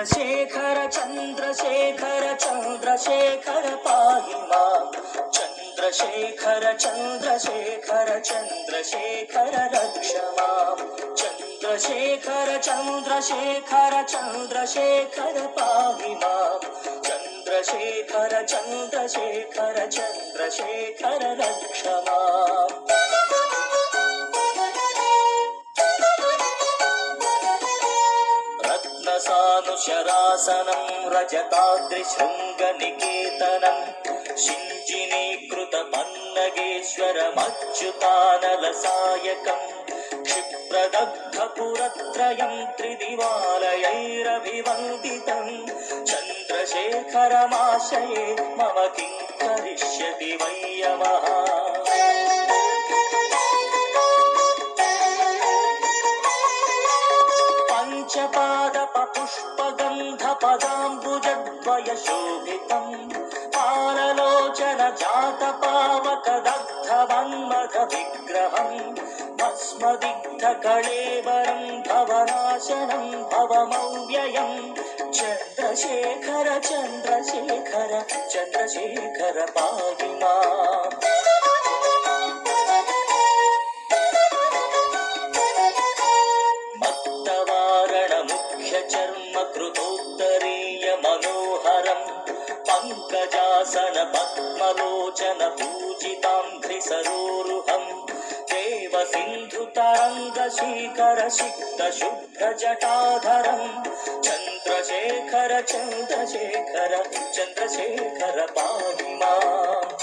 चन्द्रशेखर चन्द्रशेखर चन्द्रशेखर पाहि मां चन्द्रशेखर चन्द्रशेखर चन्द्रशेखर रक्ष मां चन्द्रशेखर चन्द्रशेखर चन्द्रशेखर पाहि मां चन्द्रशेखर चन्द्रशेखर चन्द्रशेखर रक्ष मां सानुशरासनं रजताद्रिशृङ्गनिकेतनं शिञ्जिनीकृतपन्नगेश्वरमच्युतानलसायकं क्षिप्रदग्धपुरत्रयं त्रिदिवालयैरभिवन्दितं चन्द्रशेखरमाश्रये मम किं करिष्यति वै यमः पुष्पगन्धपदाम्बुजद्वयशोभितं पारलोचनजातपावकदग्धवन्मथविग्रहं भस्मदिग्धकळेबरं भवनाशनं भवमव्ययं चन्द्रशेखर चन्द्रशेखर चन्द्रशेखर पाहि माम् मनोहरं पंकजासन पद्मलोचन पूजितांघ्रिसरोरुहं देवसिन्धुतरङ्गशीकर सिक्त शुद्ध जटाधरं चन्द्रशेखर चन्द्रशेखर चन्द्रशेखर पाहि माम्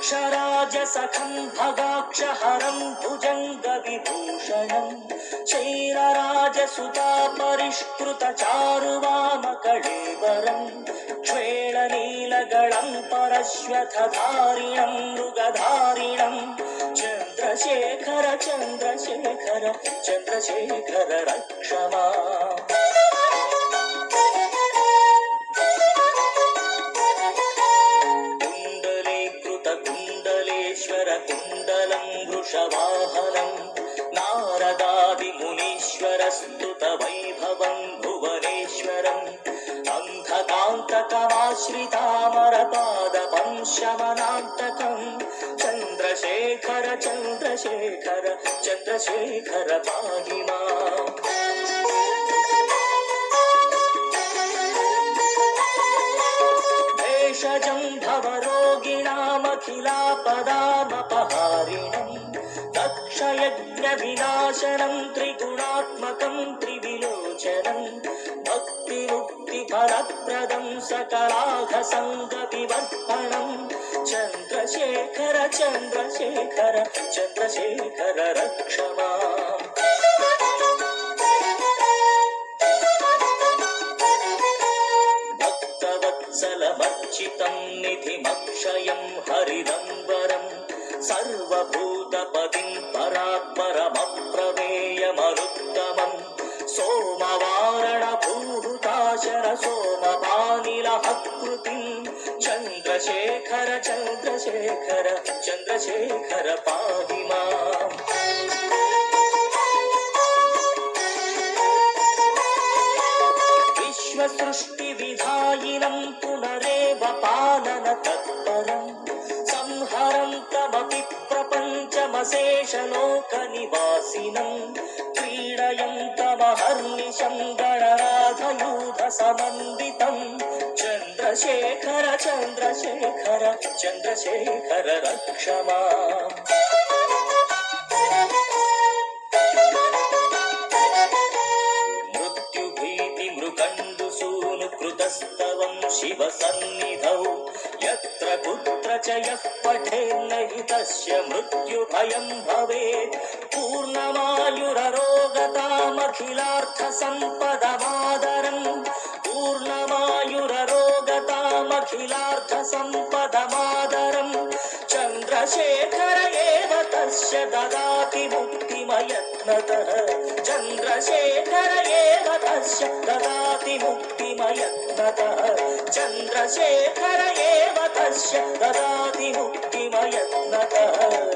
यक्षराजसखं भगाक्षहरं भुजङ्गविभूषणं चैरराजसुता परिष्कृतचारुवामकळेबरं श्वेणनीलगलं परश्वथधारिणं मृगधारिणं चन्द्रशेखर चन्द्रशेखर चन्द्रशेखर रक्ष माम् कुण्डलं वृषवाहनं नारदादिमुनीश्वरस्तुतवैभवं भुवनेश्वरम् अन्धकान्तकमाश्रितामरपादपं शमनान्तकं चन्द्रशेखर चन्द्रशेखर चन्द्रशेखर पाहि माम् भेषजं भवरोगिणामखिलापदामपहारिणं दक्षयज्ञविनाशनं त्रिगुणात्मकं त्रिविलोचनं भक्तिमुक्तिफलप्रदं सकलाघसङ्गविवर्पणं चन्द्रशेखर चन्द्रशेखर चन्द्रशेखर रक्ष माम् भक्तवत्सलमर्चितं निधिमक्षयं हरिदम्बरं सर्वभूतपतिं परात्परमप्रमेयमनुत्तमं सोमवारणभूहुताशर सोमपानिलहकृतिं चन्द्रशेखर चन्द्रशेखर चन्द्रशेखर पाहि माम् विश्वसृष्टिविधायिनं पुनरेव पालन तत्परं संहरं तमपि प्रपञ्चमशेषलोकनिवासिनं क्रीडयन्तमहर्निशं गणराधयूधसमन्वितं चन्द्रशेखर चन्द्रशेखर चन्द्रशेखर रक्ष माम् कृतस्तवं शिवसन्निधौ यत्र कुत्र च यः पठेन्न हि तस्य मृत्युभयं भवेत् पूर्णमायुररोगतामखिलार्थसम्पदमादरं पूर्णमायुररोगतामखिलार्थसम्पदमादरं चन्द्रशेखर एव तस्य ददाति मुक्तिमयत्नतः चन्द्रशेखर एव तस्य ददाति मुक्तिमयत्नतः चन्द्रशेखर एव तस्य ददाति मुक्तिमयत्नतः।